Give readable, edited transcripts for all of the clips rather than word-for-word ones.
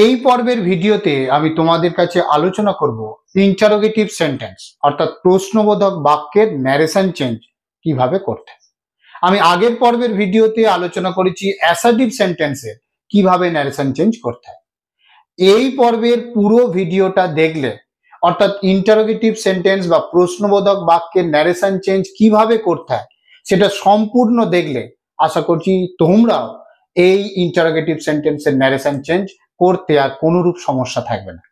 এই পর্বের ভিডিওতে আমি তোমাদের কাছে আলোচনা করব ইন্টারোগেটিভ সেন্টেন্স অর্থাৎ প্রশ্নবোধক বাক্যের ন্যারেশন চেঞ্জ কিভাবে করতে। আমি আগের পর্বের ভিডিওতে আলোচনা করেছি অ্যাসার্টিভ সেন্টেন্সের কিভাবে ন্যারেশন চেঞ্জ করতে হয়। এই পর্বের পুরো ভিডিওটা দেখলে অর্থাৎ ইন্টারোগেটিভ সেন্টেন্স বা প্রশ্নবোধক বাক্যের ন্যারেশন চেঞ্জ কিভাবে করতে হয় সেটা সম্পূর্ণ দেখলে আশা করছি তোমরাও এই ইন্টারোগেটিভ সেন্টেন্সের ন্যারেশন চেঞ্জ করতে আর কোনোরূপ সমস্যা থাকবে না।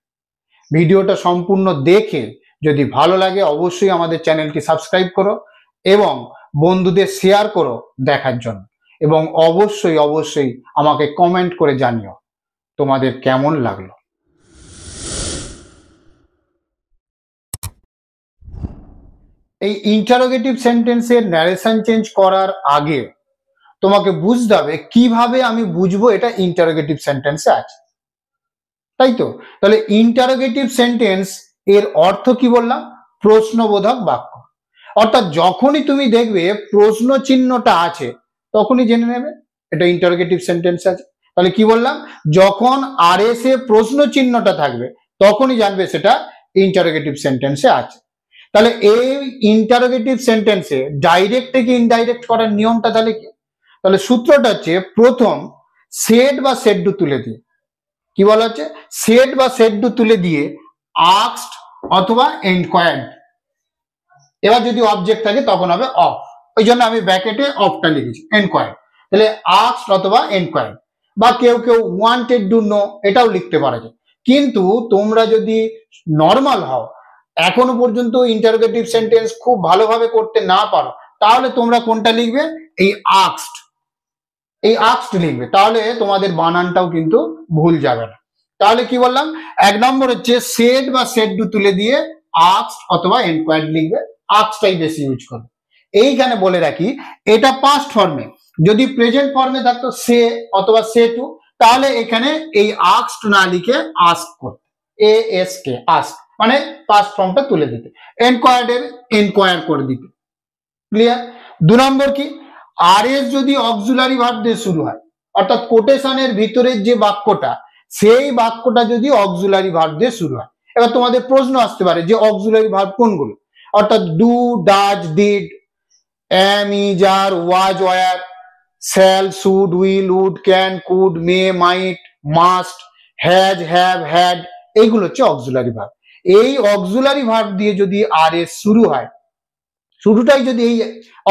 ভিডিওটা সম্পূর্ণ দেখে যদি ভালো লাগে অবশ্যই আমাদের চ্যানেলটি সাবস্ক্রাইব করো এবং বন্ধুদের শেয়ার করো দেখার জন্য, এবং অবশ্যই অবশ্যই আমাকে কমেন্ট করে জানিও তোমাদের কেমন লাগলো। এই ইন্টারোগেটিভ সেন্টেন্সের ন্যারেশন চেঞ্জ করার আগে তোমাকে বুঝতে হবে কিভাবে আমি বুঝবো এটা ইন্টারোগেটিভ সেন্টেন্সে আছে, তাই তো? তাহলে ইন্টারোগেটিভ সেন্টেন্স এর অর্থ কি বললাম? প্রশ্নবোধক বাক্য। অর্থাৎ যখনই তুমি দেখবে প্রশ্ন চিহ্নটা আছে তখনই জেনে নেবে এটা ইন্টারোগেটিভ সেন্টেন্স আছে। তাহলে কি বললাম? যখন আর এস এ প্রশ্ন চিহ্নটা থাকবে তখনই জানবে সেটা ইন্টারোগেটিভ সেন্টেন্সে আছে। তাহলে এই ইন্টারোগেটিভ সেন্টেন্সে ডাইরেক্ট থেকে ইনডাইরেক্ট করার নিয়মটা তাহলে কি? তাহলে সূত্রটা হচ্ছে প্রথম সেড বা সেড টু তুলে দিয়ে, কি বলা হচ্ছে? সেড বা সেড টু তুলে দিয়ে আস্কড অথবা এনকোয়ার্ড। এবার যদি অবজেক্ট থাকে তখন হবে অফ, ওই জন্য আমি ব্র্যাকেটে অফটা লিখেছি, এনকোয়ার্ড। তাহলে আস্কড অথবা এনকোয়ার্ড, বা কেউ কেউ ওয়ান্টেড টু নো এটাও লিখতে পারে। কিন্তু তোমরা যদি নর্মাল হও, এখনো পর্যন্ত ইন্টারোগেটিভ সেন্টেন্স খুব ভালোভাবে করতে না পারো, তাহলে তোমরা কোনটা লিখবে? এই আস্কড, এই আস্কড লিখবে, তাহলে তোমাদের বানানটাও কিন্তু ভুল যাবে না। তাহলে কি বললাম? এক নম্বর হচ্ছে সেড বা সেড টু তুলে দিয়ে আস্কড অথবা এনকোয়ার্ড লিখবে, আস্কডটাই বেশি ইউজ করবে। এইখানে বলে রাখি এটা পাস্ট ফর্মে, যদি প্রেজেন্ট ফর্মে থাকতো সে অথবা সে টু, তাহলে এখানে এই আস্কড না লিখে আস্ক করতে, ASK আস্ক, মানে পাস্ট ফর্মটা তুলে দিতে, এনকোয়ার্ডের এনকোয়ার করে দিতে। ক্লিয়ার? দু নম্বর কি? আর এস যদি অক্সিলারি ভার্ব দিয়ে শুরু হয়, অর্থাৎ কোটেশনের ভিতরের যে বাক্যটা সেই বাক্যটা যদি অক্সিলারি ভার্ব দিয়ে শুরু হয়। এবার তোমাদের প্রশ্ন আসতে পারে যে অক্সিলারি ভার্ব কোনগুলো, অর্থাৎ do, does, did, am, is, are, was, were, shall, should, will, would, can, could, may, might, must, has, have, had, এইগুলো হচ্ছে অক্সিলারি ভার্ব। এই অক্সিলারি ভার্ব দিয়ে যদি আর এস শুরু হয়, শুরুটাই যদি এই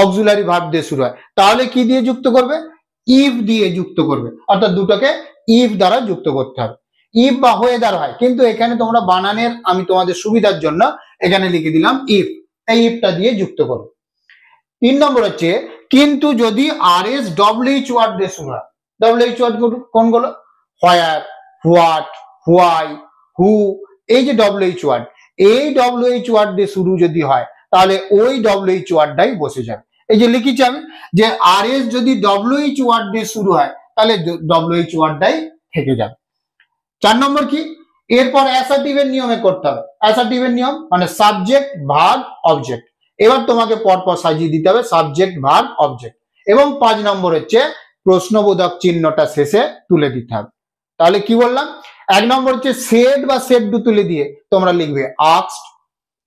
অক্সিলারি ভার্ব দিয়ে শুরু হয়, তাহলে কি দিয়ে যুক্ত করবে? ইফ দিয়ে যুক্ত করবে, অর্থাৎ দুটোকে ইফ দ্বারা যুক্ত করতে হবে। ইফ বা হয়ে দ্বারা হয়, কিন্তু এখানে তোমরা বানানের আমি তোমাদের সুবিধার জন্য এখানে লিখে দিলাম ইফ, এই ইফটা দিয়ে যুক্ত করবে। 3 নম্বর হচ্ছে কিন্তু যদি আর এস ডব্লিউএইচ ওয়ার্ড দিয়ে শুরু হয়। ডব্লিউএইচ ওয়ার্ড কোনগুলো? হোয়ার, হোয়াট, হোয়াই, হু, এই যে ডব্লিউএইচ ওয়ার্ড, এই ডব্লিউএইচ ওয়ার্ড দিয়ে শুরু যদি হয় তাহলে ওই ডব্লিউএইচ ওয়ার্ডটাই বসে যাবে। এই যে লিখেছি আমি যে আর এস যদি ডব্লিউএইচ ওয়ার্ড দিয়ে শুরু হয় তাহলে ডব্লিউএইচ ওয়ার্ডটাই থেকে যাবে। 4 নম্বর কি? এরপর অ্যাসার্টিভের নিয়মে করতে হবে। অ্যাসার্টিভের নিয়ম মানে সাবজেক্ট, ভার্ব, অবজেক্ট। এবার তোমাকে পরপর সাজিয়ে দিতে হবে সাবজেক্ট, ভার্ব, অবজেক্ট, এবং 5 নম্বর হচ্ছে প্রশ্নবোধক চিহ্নটা শেষে তুলে দিতে হবে। তাহলে কি বললাম? 1 নম্বর হচ্ছে সেড বা সেড টু তুলে দিয়ে তোমরা লিখবে আস্কড।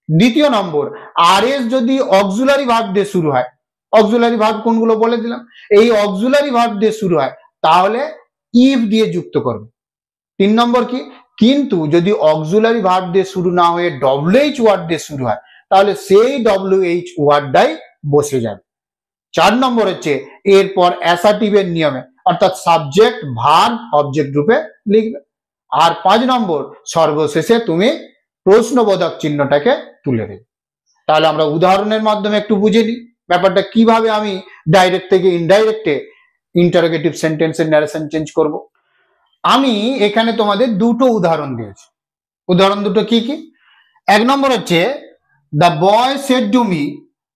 দ্বিতীয় নম্বর, আর এস যদি অক্সিলারি ভার্ব দিয়ে শুরু হয়, অক্সিলারি ভার্ব কোনগুলো বলে দিলাম, এই অক্সিলারি ভার্ব দিয়ে শুরু হয় তাহলে ইফ দিয়ে যুক্ত করবে। 3 নম্বর কি? কিন্তু যদি অক্সিলারি ভার্ব দিয়ে শুরু না হয়ে ডব্লিউএইচ ওয়ার্ড দিয়ে শুরু হয় তাহলে সেই ডব্লিউএইচ ওয়ার্ডটাই বসে যাবে। 4 নম্বর হচ্ছে এরপর অ্যাসার্টিভের নিয়মে, অর্থাৎ সাবজেক্ট, ভার্ব, অবজেক্ট রূপে লিখবে। আর 5 নম্বর সর্বশেষে তুমি প্রশ্নবোধক চিহ্নটাকে তুলে দেবে। তাহলে আমরা উদাহরণের মাধ্যমে একটু বুঝে নিই ব্যাপারটা কিভাবে আমি ডাইরেক্ট থেকে ইনডাইরেক্টে ইন্টারোগেটিভ সেন্টেন্সের ন্যারেশন চেঞ্জ করব। আমি এখানে তোমাদের দুটো উদাহরণ দিয়েছি। উদাহরণ দুটো কি কি? 1 নম্বর হচ্ছে the boy said to me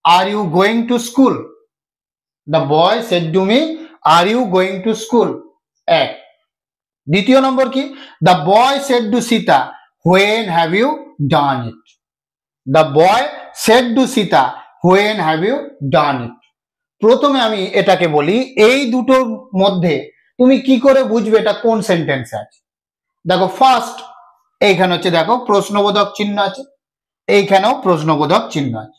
are you going to school. The boy said to me are you going to school, এক। দ্বিতীয় নম্বর কি? The boy said to Sita when have you done it. The boy said to Sita when have you done it. প্রথমে আমি এটাকে বলি এই দুটোর মধ্যে তুমি কি করে বুঝবে এটা কোন সেন্টেন্সে আছে। দেখো ফার্স্ট এইখানে হচ্ছে দেখো প্রশ্নবোধক চিহ্ন আছে, এইখানেও প্রশ্নবোধক চিহ্ন আছে।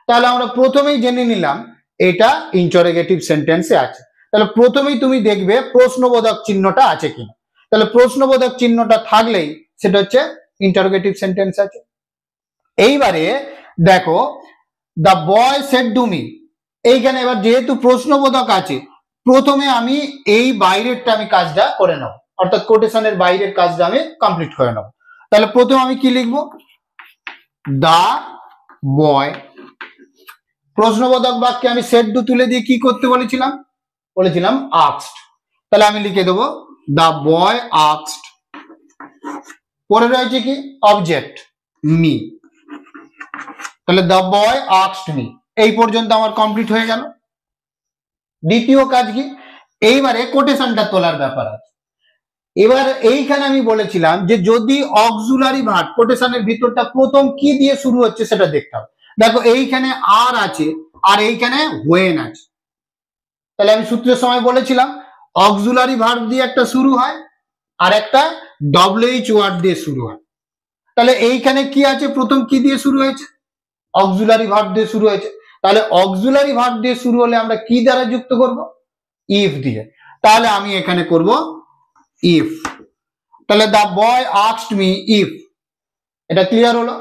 তাহলে আমরা প্রথমেই জেনে নিলাম এটা ইন্টারোগেটিভ সেন্টেন্সে আছে। তাহলে প্রথমেই তুমি দেখবে প্রশ্নবোধক চিহ্নটা আছে কিনা। তাহলে প্রশ্নবোধক চিহ্নটা থাকলেই সেটা হচ্ছে ইন্টারোগেটিভ সেন্টেন্স আছে। এইবারে দেখো the boy said to me, এইখানে এবার যেহেতু প্রশ্নবোধক আছে, প্রথমে আমি এই বাইরেরটা আমি কাজটা করে নেব, অর্থাৎ কোটেশনের বাইরের কাজটা আমি কমপ্লিট করে নেব। তাহলে প্রথমে আমি কি লিখবো, দা বয়, প্রশ্নবোধক বাক্যে আমি সেড টু তুলে দিয়ে কি করতে বলেছিলাম, বলেছিলাম আস্কড। তাহলে আমি লিখে দেবো দা বয় আস্কড, পরে রয়েছে কি অবজেক্ট মি, তাহলে দা বয় আস্কড মি, এই পর্যন্ত আমার কমপ্লিট হয়ে গেল। দ্বিতীয় কাজ কি, এইবারে কোটেশনটা তোলার ব্যাপার আছে। এবার এইখানে আমি বলেছিলাম যে যদি অক্সিলারি ভার্ব কোটেশনের ভিতরটা প্রথম কি দিয়ে শুরু হচ্ছে সেটা দেখতে হবে। দেখো এইখানে আর আছে আর এইখানে হোয়েন আছে। তাহলে আমি সূত্রের সময় বলেছিলাম অক্সিলারি ভার্ব দিয়ে একটা শুরু হয় আর একটা ডব্লিউএইচ ওয়ার্ড দিয়ে শুরু হয়। তাহলে এইখানে কি আছে, প্রথম কি দিয়ে শুরু হয়েছে, অক্সিলারি ভার্ব দিয়ে শুরু হয়েছে। তাহলে অক্সিলারি ভার্ব দিয়ে শুরু হলে আমরা কি দ্বারা যুক্ত করব, ইফ দিয়ে। তাহলে আমি এখানে করব ইফ। তাহলে the boy asked me if, এটা ক্লিয়ার হলো।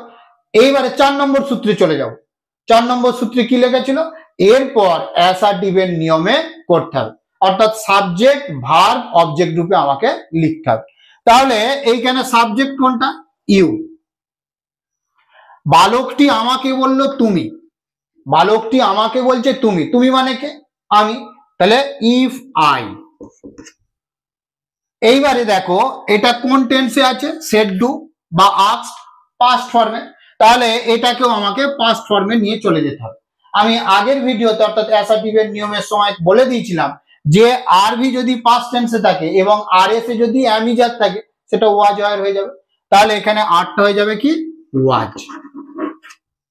এইবারে 4 নম্বর সূত্রে চলে যাব। 4 নম্বর সূত্রে কি লেখা ছিল, এরপর অ্যাসার্টিভের নিয়মে করতে হবে, অর্থাৎ সাবজেক্ট ভার্ব অবজেক্ট রূপে আমাকে লিখতে হবে। তাহলে এইখানে সাবজেক্ট কোনটা, ইউ। বালকটি আমাকে বলল তুমি, বালকটি আমাকে বলছে তুমি, তুমি মানে কে, আমি, তাহলে ইফ আই। এইবারে দেখো এটা কোন টেন্সে আছে, সেড টু বা আস্কড, পাস্ট ফর্মে। তাহলে এটাকেও আমাকে পাস্ট ফর্মে নিয়ে চলে যেতে হবে। আমি আগের ভিডিওতে অর্থাৎ অ্যাসার্টিভের নিয়মের সময় বলে দিয়েছিলাম যে আরভি যদি পাস্ট টেন্সে থাকে এবং আর এস এ যদি অ্যামিজার থাকে সেটা ওয়াজ ওয়ার হয়ে যাবে। তাহলে এখানে আরটা হয়ে যাবে কি ওয়াজ।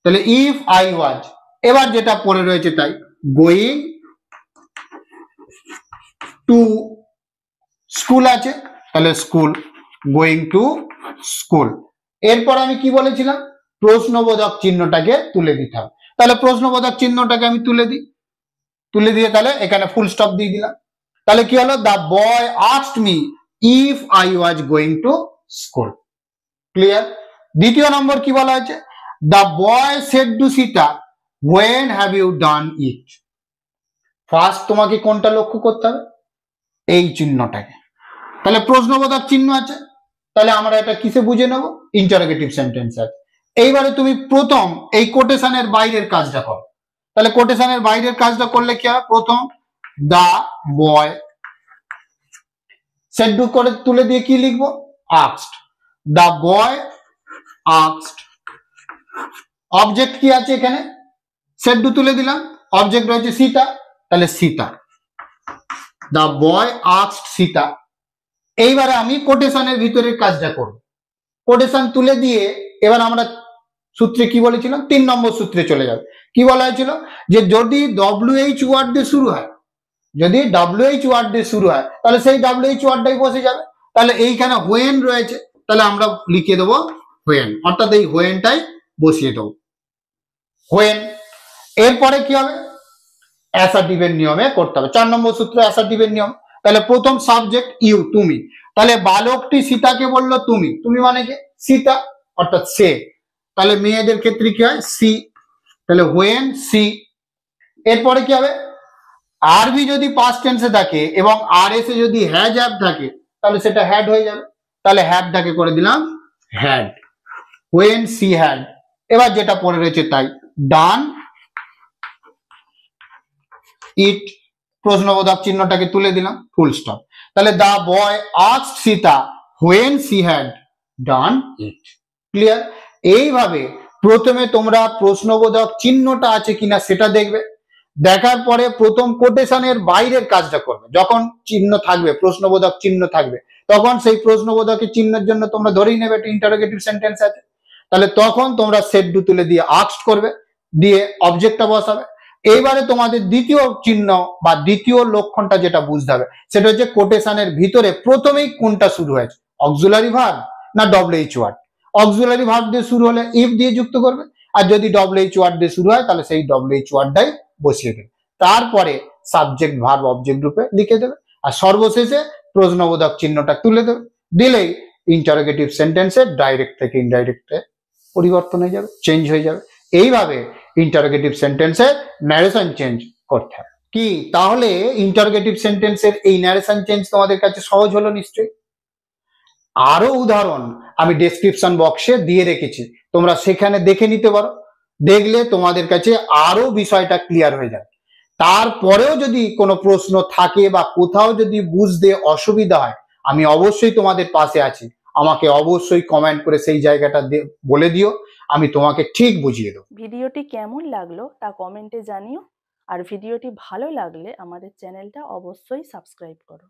তাহলে ইফ আই ওয়াজ, এবার যেটা পড়ে রয়েছে তাই, গোয়িং টু স্কুল আছে, তাহলে স্কুল, গোয়িং টু স্কুল। এরপর আমি কি বলেছিলাম, প্রশ্নবোধক চিহ্নটাকে তুলে দিতে হবে। তাহলে প্রশ্নবোধক চিহ্নটাকে আমি তুলে দিই, তুলে দিয়ে তাহলে এখানে ফুল স্টপ দিয়ে দিলাম। তাহলে কি হলো, the boy asked me if I was going to school. Clear. দ্বিতীয় নম্বর কি বলা হয়েছে, the boy said to Sita when have you done it. First তোমাকে কোনটা লক্ষ্য করতে হবে, এই চিহ্নটাকে। তাহলে প্রশ্নবোধক চিহ্ন আছে, তাহলে আমরা এটা কিসে বুঝে নেব, ইন্টারোগেটিভ সেন্টেন্স আছে। এইবারে তুমি প্রথম এই কোটেশনের বাইরের কাজটা করো। তাহলে কোটেশনের বাইরের কাজটা করলে কি হবে, প্রথম দা বয় সেড টু করে তুলে দিয়ে কি লিখবো, আস্কড, দা বয় আস্কড। অবজেক্ট কি আছে এখানে, সেড টু তুলে দিলাম, অবজেক্ট রয়েছে সীতা, তাহলে সীতা, দা বয় আস্কড সীতা। এইবারে আমি কোটেশনের ভিতরের কাজটা করব। কোটেশন তুলে দিয়ে এবার আমরা সূত্রে কি বলেছিলাম, 3 নম্বর সূত্রে চলে যাবে। কি বলা হয়েছিল, যে যদি ডব্লিউএইচ ওয়ার্ড দিয়ে শুরু হয়, যদি ডব্লিউএইচ ওয়ার্ড দিয়ে শুরু হয় তাহলে সেই ডব্লিউএইচ ওয়ার্ডটাই বসে যাবে। তাহলে এইখানে হোয়েন রয়েছে, তাহলে আমরা লিখে দেবো হোয়েন, অর্থাৎ এই হোয়েনটাই বসিয়ে দেবো, হোয়েন। এরপরে কি হবে, অ্যাসার্টিভের নিয়মে করতে হবে। 4 নম্বর সূত্র অ্যাসার্টিভের নিয়ম। তাহলে প্রথম সাবজেক্ট ইউ, তুমি, তাহলে বালকটি সীতাকে বললো তুমি, তুমি মানে কি সীতা, অর্থাৎ সে। তাহলে মেয়েদের ক্ষেত্রে কি হয়, সি, তাহলে হোয়েন সি। এরপরে কি হবে, আরবি যদি পাস্ট টেন্সে থাকে এবং আর এস এ যদি হ্যাজ হ্যাভ থাকে তাহলে সেটা হ্যাড হয়ে যাবে। তাহলে হ্যাডটাকে করে দিলাম হ্যাড, হোয়েন সি হ্যাড। এবার যেটা পড়ে রয়েছে তাই, ডান ইট, প্রশ্নবোধক চিহ্নটাকে তুলে দিলাম, ফুল স্টপ। তাহলে the boy asked Sita when she had done it. Clear. এইভাবে প্রথমে তোমরা প্রশ্নবোধক চিহ্নটা আছে কিনা সেটা দেখবে, দেখার পরে প্রথম কোটেশনের বাইরের কাজটা করবে। যখন চিহ্ন থাকবে, প্রশ্নবোধক চিহ্ন থাকবে, তখন সেই প্রশ্নবোধকের চিহ্নের জন্য তোমরা ধরেই নেবে একটা ইন্টারোগেটিভ সেন্টেন্স আছে। তাহলে তখন তোমরা সেড টু তুলে দিয়ে আস্কড করবে, দিয়ে অবজেক্টটা বসাবে। এইবারে তোমাদের দ্বিতীয় চিহ্ন বা দ্বিতীয় লক্ষণটা যেটা বুঝতে হবে সেটা হচ্ছে কোটেশনের ভিতরে প্রথমেই কোনটা শুরু হয়েছে, অক্সিলারি ভার্ব না ডব্লিউএইচ ওয়ার্ড। অক্সিলারি ভার্ব দিয়ে শুরু হলে ইফ দিয়ে যুক্ত করবে, আর যদি ডব্লিউএইচ ওয়ার্ড দিয়ে শুরু হয় তাহলে সেই ডব্লিউএইচ ওয়ার্ডটাই বসিয়ে দেবে, তারপরে সাবজেক্ট ভার্ব অবজেক্ট রূপে লিখে দেবে, আর সর্বশেষে প্রশ্নবোধক চিহ্নটা তুলে দেবে। দিলেই ইন্টারোগেটিভ সেন্টেন্সের ডাইরেক্ট থেকে ইনডাইরেক্টে পরিবর্তন হয়ে যাবে, চেঞ্জ হয়ে যাবে। এইভাবে ইন্টারোগেটিভ সেন্টেন্সের ন্যারেশন চেঞ্জ করতে হবে। কি তাহলে ইন্টারোগেটিভ সেন্টেন্সের এই ন্যারেশন চেঞ্জ তোমাদের কাছে সহজ হলো নিশ্চয়ই? আরো উদাহরণ আমি ডেসক্রিপশন বক্সে দিয়ে রেখেছি, তোমরা সেখানে দেখে নিতে পারো, দেখলে তোমাদের কাছে আরো বিষয়টা ক্লিয়ার হয়ে যাবে। তারপরেও যদি কোনো প্রশ্ন থাকে বা কোথাও যদি বুঝতে অসুবিধা হয়, আমি অবশ্যই তোমাদের পাশে আছি, আমাকে অবশ্যই কমেন্ট করে সেই জায়গাটা বলে দিও, আমি তোমাকে ঠিক বুঝিয়ে দেবো। ভিডিওটি কেমন লাগলো তা কমেন্টে জানিও, আর ভিডিওটি ভালো লাগলে আমাদের চ্যানেলটা অবশ্যই সাবস্ক্রাইব করো।